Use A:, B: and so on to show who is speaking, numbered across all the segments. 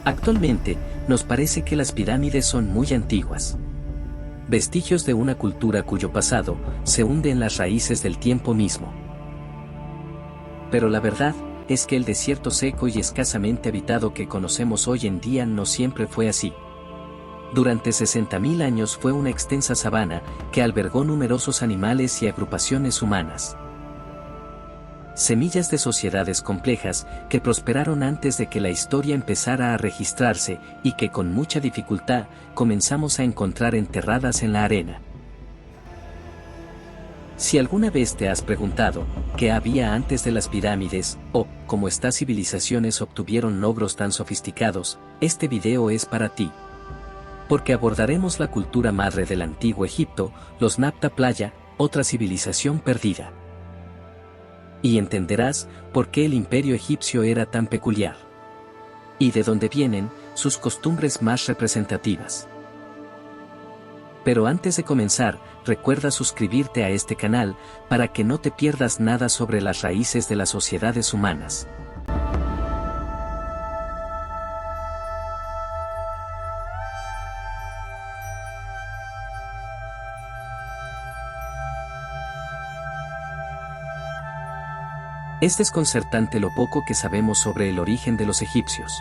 A: Actualmente, nos parece que las pirámides son muy antiguas. Vestigios de una cultura cuyo pasado se hunde en las raíces del tiempo mismo. Pero la verdad es que el desierto seco y escasamente habitado que conocemos hoy en día no siempre fue así. Durante 60.000 años fue una extensa sabana que albergó numerosos animales y agrupaciones humanas. Semillas de sociedades complejas que prosperaron antes de que la historia empezara a registrarse y que con mucha dificultad comenzamos a encontrar enterradas en la arena. Si alguna vez te has preguntado qué había antes de las pirámides o cómo estas civilizaciones obtuvieron logros tan sofisticados, este video es para ti. Porque abordaremos la cultura madre del antiguo Egipto, los Nabta Playa, otra civilización perdida. Y entenderás por qué el imperio egipcio era tan peculiar. Y de dónde vienen sus costumbres más representativas. Pero antes de comenzar, recuerda suscribirte a este canal para que no te pierdas nada sobre las raíces de las sociedades humanas. Es desconcertante lo poco que sabemos sobre el origen de los egipcios.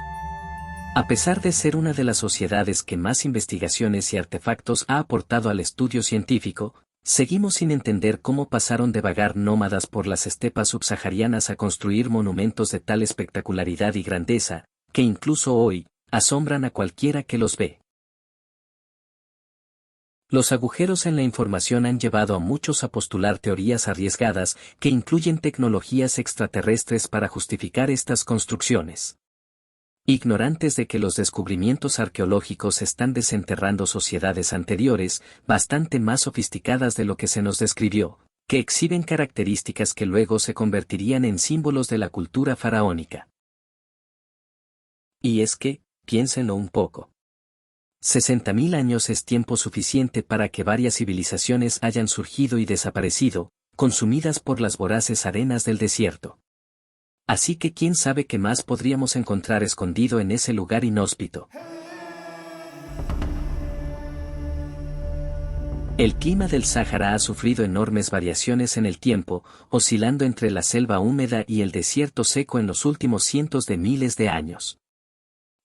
A: A pesar de ser una de las sociedades que más investigaciones y artefactos ha aportado al estudio científico, seguimos sin entender cómo pasaron de vagar nómadas por las estepas subsaharianas a construir monumentos de tal espectacularidad y grandeza, que incluso hoy, asombran a cualquiera que los ve. Los agujeros en la información han llevado a muchos a postular teorías arriesgadas que incluyen tecnologías extraterrestres para justificar estas construcciones. Ignorantes de que los descubrimientos arqueológicos están desenterrando sociedades anteriores, bastante más sofisticadas de lo que se nos describió, que exhiben características que luego se convertirían en símbolos de la cultura faraónica. Y es que, piénsenlo un poco. 60.000 años es tiempo suficiente para que varias civilizaciones hayan surgido y desaparecido, consumidas por las voraces arenas del desierto. Así que quién sabe qué más podríamos encontrar escondido en ese lugar inhóspito. El clima del Sáhara ha sufrido enormes variaciones en el tiempo, oscilando entre la selva húmeda y el desierto seco en los últimos cientos de miles de años.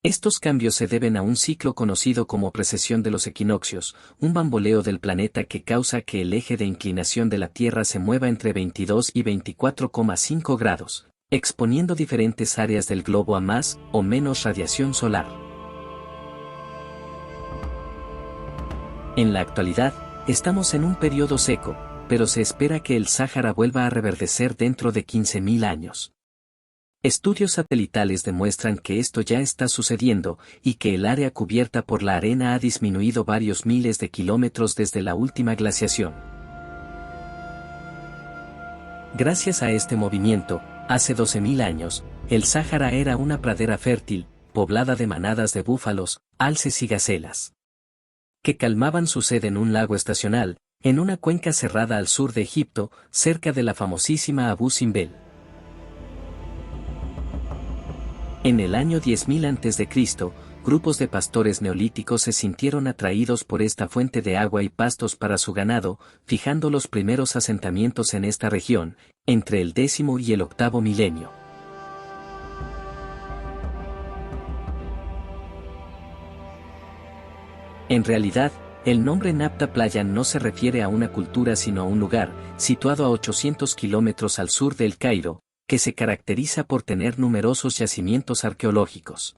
A: Estos cambios se deben a un ciclo conocido como precesión de los equinoccios, un bamboleo del planeta que causa que el eje de inclinación de la Tierra se mueva entre 22 y 24,5 grados, exponiendo diferentes áreas del globo a más o menos radiación solar. En la actualidad, estamos en un periodo seco, pero se espera que el Sáhara vuelva a reverdecer dentro de 15.000 años. Estudios satelitales demuestran que esto ya está sucediendo y que el área cubierta por la arena ha disminuido varios miles de kilómetros desde la última glaciación. Gracias a este movimiento, hace 12.000 años, el Sáhara era una pradera fértil, poblada de manadas de búfalos, alces y gacelas, que calmaban su sed en un lago estacional, en una cuenca cerrada al sur de Egipto, cerca de la famosísima Abu Simbel. En el año 10.000 a.C., grupos de pastores neolíticos se sintieron atraídos por esta fuente de agua y pastos para su ganado, fijando los primeros asentamientos en esta región, entre el 10º y el 8º milenio. En realidad, el nombre Nabta Playa no se refiere a una cultura sino a un lugar, situado a 800 kilómetros al sur del Cairo, que se caracteriza por tener numerosos yacimientos arqueológicos.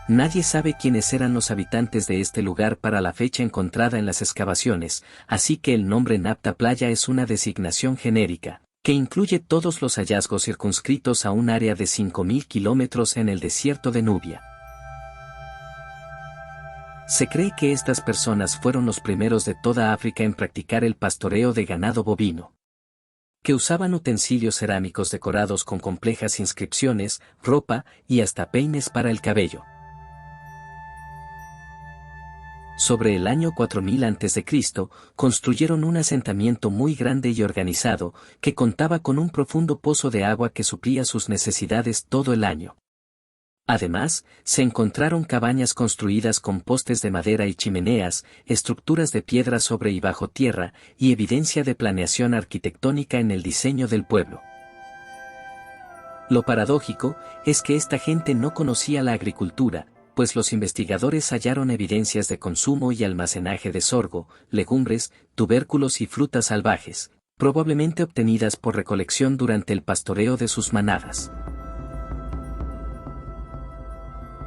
A: Nadie sabe quiénes eran los habitantes de este lugar para la fecha encontrada en las excavaciones, así que el nombre Nabta Playa es una designación genérica, que incluye todos los hallazgos circunscritos a un área de 5.000 kilómetros en el desierto de Nubia. Se cree que estas personas fueron los primeros de toda África en practicar el pastoreo de ganado bovino, que usaban utensilios cerámicos decorados con complejas inscripciones, ropa y hasta peines para el cabello. Sobre el año 4000 a.C., construyeron un asentamiento muy grande y organizado, que contaba con un profundo pozo de agua que suplía sus necesidades todo el año. Además, se encontraron cabañas construidas con postes de madera y chimeneas, estructuras de piedra sobre y bajo tierra, y evidencia de planeación arquitectónica en el diseño del pueblo. Lo paradójico es que esta gente no conocía la agricultura, pues los investigadores hallaron evidencias de consumo y almacenaje de sorgo, legumbres, tubérculos y frutas salvajes, probablemente obtenidas por recolección durante el pastoreo de sus manadas.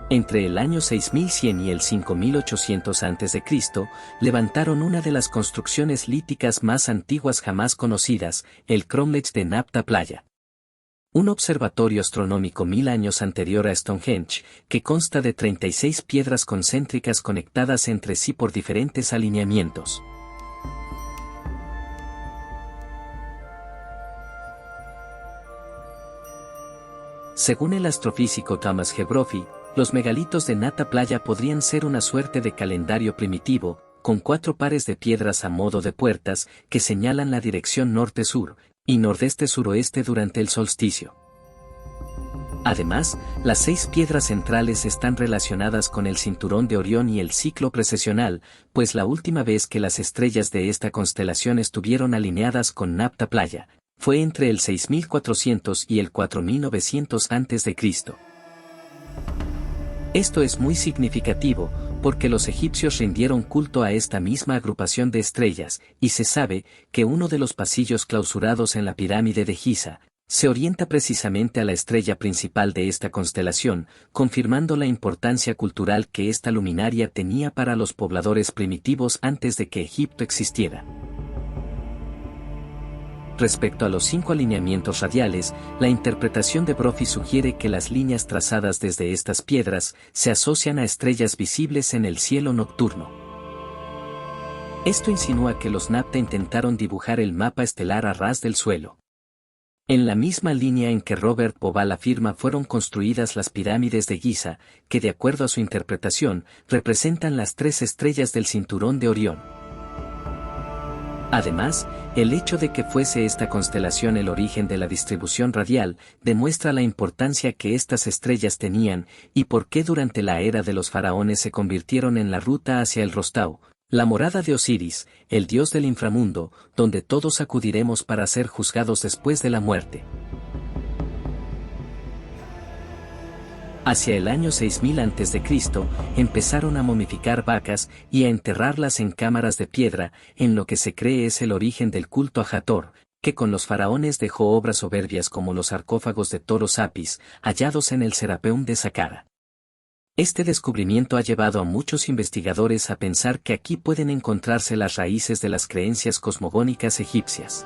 A: Entre el año 6100 y el 5800 a.C., levantaron una de las construcciones líticas más antiguas jamás conocidas, el cromlech de Nabta Playa. Un observatorio astronómico 1000 años anterior a Stonehenge, que consta de 36 piedras concéntricas conectadas entre sí por diferentes alineamientos. Según el astrofísico Thomas Gebrofi, los megalitos de Nabta Playa podrían ser una suerte de calendario primitivo, con 4 pares de piedras a modo de puertas que señalan la dirección norte-sur y nordeste-suroeste durante el solsticio. Además, las 6 piedras centrales están relacionadas con el cinturón de Orión y el ciclo precesional, pues la última vez que las estrellas de esta constelación estuvieron alineadas con Nabta Playa fue entre el 6400 y el 4900 a.C. Esto es muy significativo, porque los egipcios rindieron culto a esta misma agrupación de estrellas, y se sabe que uno de los pasillos clausurados en la pirámide de Giza se orienta precisamente a la estrella principal de esta constelación, confirmando la importancia cultural que esta luminaria tenía para los pobladores primitivos antes de que Egipto existiera. Respecto a los 5 alineamientos radiales, la interpretación de Brophy sugiere que las líneas trazadas desde estas piedras se asocian a estrellas visibles en el cielo nocturno. Esto insinúa que los Nabta intentaron dibujar el mapa estelar a ras del suelo. En la misma línea en que Robert Bauval afirma fueron construidas las pirámides de Giza, que de acuerdo a su interpretación, representan las 3 estrellas del cinturón de Orión. Además, el hecho de que fuese esta constelación el origen de la distribución radial demuestra la importancia que estas estrellas tenían y por qué durante la era de los faraones se convirtieron en la ruta hacia el Rostau, la morada de Osiris, el dios del inframundo, donde todos acudiremos para ser juzgados después de la muerte. Hacia el año 6000 a.C., empezaron a momificar vacas y a enterrarlas en cámaras de piedra, en lo que se cree es el origen del culto a Hathor, que con los faraones dejó obras soberbias como los sarcófagos de toros Apis, hallados en el Serapeum de Saqqara. Este descubrimiento ha llevado a muchos investigadores a pensar que aquí pueden encontrarse las raíces de las creencias cosmogónicas egipcias.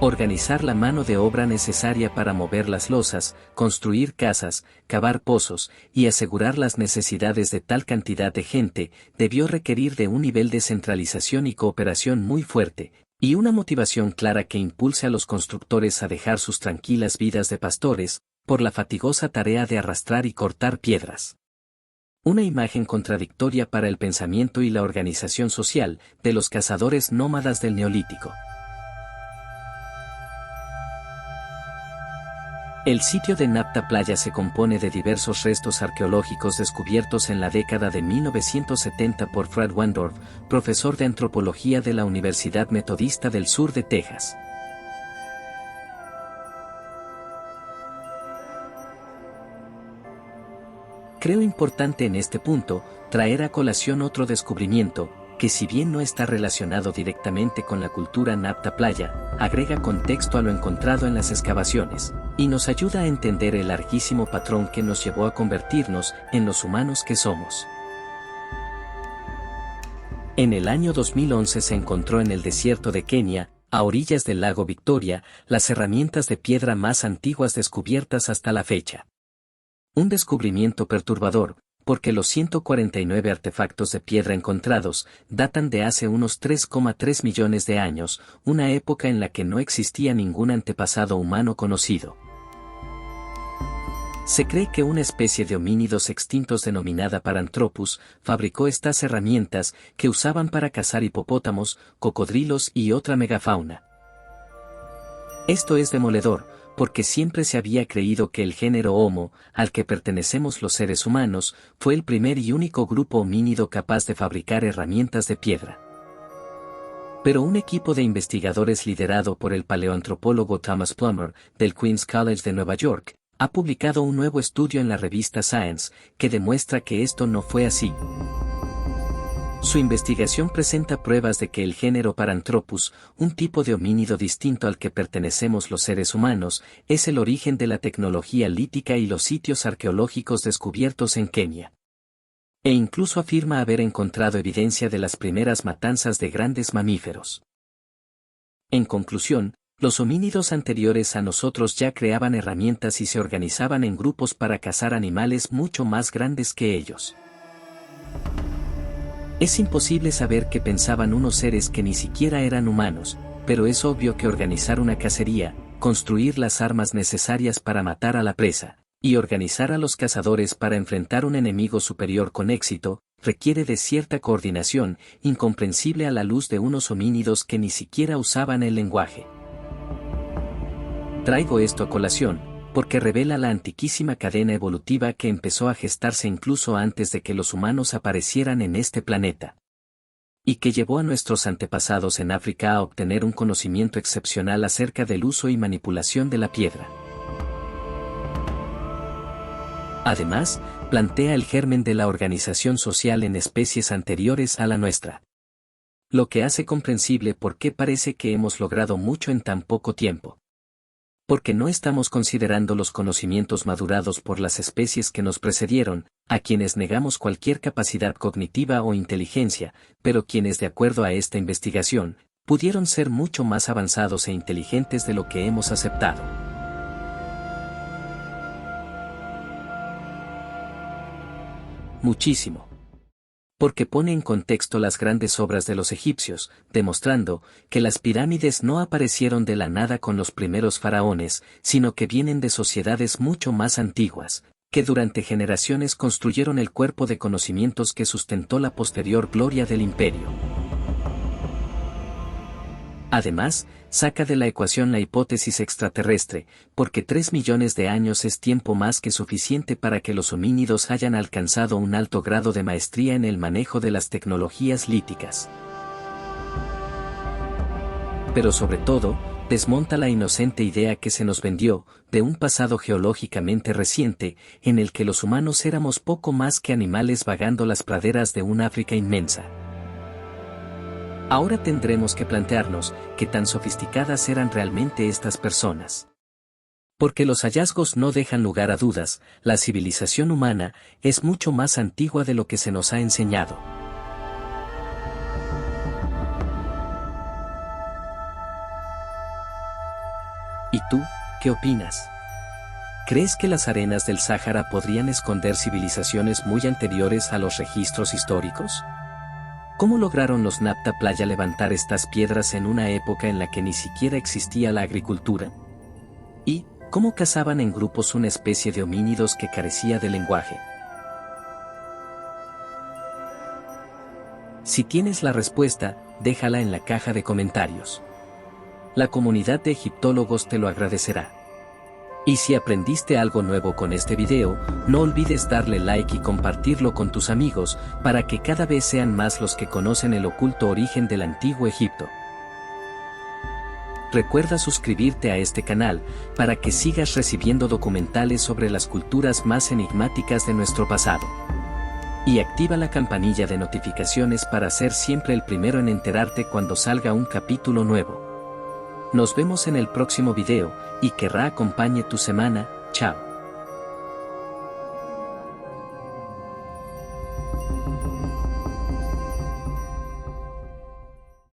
A: Organizar la mano de obra necesaria para mover las losas, construir casas, cavar pozos y asegurar las necesidades de tal cantidad de gente debió requerir de un nivel de centralización y cooperación muy fuerte, y una motivación clara que impulse a los constructores a dejar sus tranquilas vidas de pastores, por la fatigosa tarea de arrastrar y cortar piedras. Una imagen contradictoria para el pensamiento y la organización social de los cazadores nómadas del Neolítico. El sitio de Nabta Playa se compone de diversos restos arqueológicos descubiertos en la década de 1970 por Fred Wendorf, profesor de antropología de la Universidad Metodista del Sur de Texas. Creo importante en este punto traer a colación otro descubrimiento, que si bien no está relacionado directamente con la cultura Nabta Playa, agrega contexto a lo encontrado en las excavaciones, y nos ayuda a entender el larguísimo patrón que nos llevó a convertirnos en los humanos que somos. En el año 2011 se encontró en el desierto de Kenia, a orillas del lago Victoria, las herramientas de piedra más antiguas descubiertas hasta la fecha. Un descubrimiento perturbador, porque los 149 artefactos de piedra encontrados datan de hace unos 3,3 millones de años, una época en la que no existía ningún antepasado humano conocido. Se cree que una especie de homínidos extintos denominada Paranthropus fabricó estas herramientas que usaban para cazar hipopótamos, cocodrilos y otra megafauna. Esto es demoledor, porque siempre se había creído que el género Homo, al que pertenecemos los seres humanos, fue el primer y único grupo homínido capaz de fabricar herramientas de piedra. Pero un equipo de investigadores liderado por el paleoantropólogo Thomas Plummer, del Queens College de Nueva York, ha publicado un nuevo estudio en la revista Science, que demuestra que esto no fue así. Su investigación presenta pruebas de que el género Paranthropus, un tipo de homínido distinto al que pertenecemos los seres humanos, es el origen de la tecnología lítica y los sitios arqueológicos descubiertos en Kenia. E incluso afirma haber encontrado evidencia de las primeras matanzas de grandes mamíferos. En conclusión, los homínidos anteriores a nosotros ya creaban herramientas y se organizaban en grupos para cazar animales mucho más grandes que ellos. Es imposible saber qué pensaban unos seres que ni siquiera eran humanos, pero es obvio que organizar una cacería, construir las armas necesarias para matar a la presa, y organizar a los cazadores para enfrentar un enemigo superior con éxito, requiere de cierta coordinación, incomprensible a la luz de unos homínidos que ni siquiera usaban el lenguaje. Traigo esto a colación, porque revela la antiquísima cadena evolutiva que empezó a gestarse incluso antes de que los humanos aparecieran en este planeta. Y que llevó a nuestros antepasados en África a obtener un conocimiento excepcional acerca del uso y manipulación de la piedra. Además, plantea el germen de la organización social en especies anteriores a la nuestra. Lo que hace comprensible por qué parece que hemos logrado mucho en tan poco tiempo. Porque no estamos considerando los conocimientos madurados por las especies que nos precedieron, a quienes negamos cualquier capacidad cognitiva o inteligencia, pero quienes de acuerdo a esta investigación, pudieron ser mucho más avanzados e inteligentes de lo que hemos aceptado. Muchísimo. Porque pone en contexto las grandes obras de los egipcios, demostrando que las pirámides no aparecieron de la nada con los primeros faraones, sino que vienen de sociedades mucho más antiguas, que durante generaciones construyeron el cuerpo de conocimientos que sustentó la posterior gloria del imperio. Además, saca de la ecuación la hipótesis extraterrestre, porque 3 millones de años es tiempo más que suficiente para que los homínidos hayan alcanzado un alto grado de maestría en el manejo de las tecnologías líticas. Pero sobre todo, desmonta la inocente idea que se nos vendió, de un pasado geológicamente reciente, en el que los humanos éramos poco más que animales vagando las praderas de un África inmensa. Ahora tendremos que plantearnos qué tan sofisticadas eran realmente estas personas. Porque los hallazgos no dejan lugar a dudas, la civilización humana es mucho más antigua de lo que se nos ha enseñado. ¿Y tú, qué opinas? ¿Crees que las arenas del Sáhara podrían esconder civilizaciones muy anteriores a los registros históricos? ¿Cómo lograron los Napta Playa levantar estas piedras en una época en la que ni siquiera existía la agricultura? ¿Y cómo cazaban en grupos una especie de homínidos que carecía de lenguaje? Si tienes la respuesta, déjala en la caja de comentarios. La comunidad de egiptólogos te lo agradecerá. Y si aprendiste algo nuevo con este video, no olvides darle like y compartirlo con tus amigos, para que cada vez sean más los que conocen el oculto origen del antiguo Egipto. Recuerda suscribirte a este canal, para que sigas recibiendo documentales sobre las culturas más enigmáticas de nuestro pasado. Y activa la campanilla de notificaciones para ser siempre el primero en enterarte cuando salga un capítulo nuevo. Nos vemos en el próximo video, y que Ra acompañe tu semana. Chao.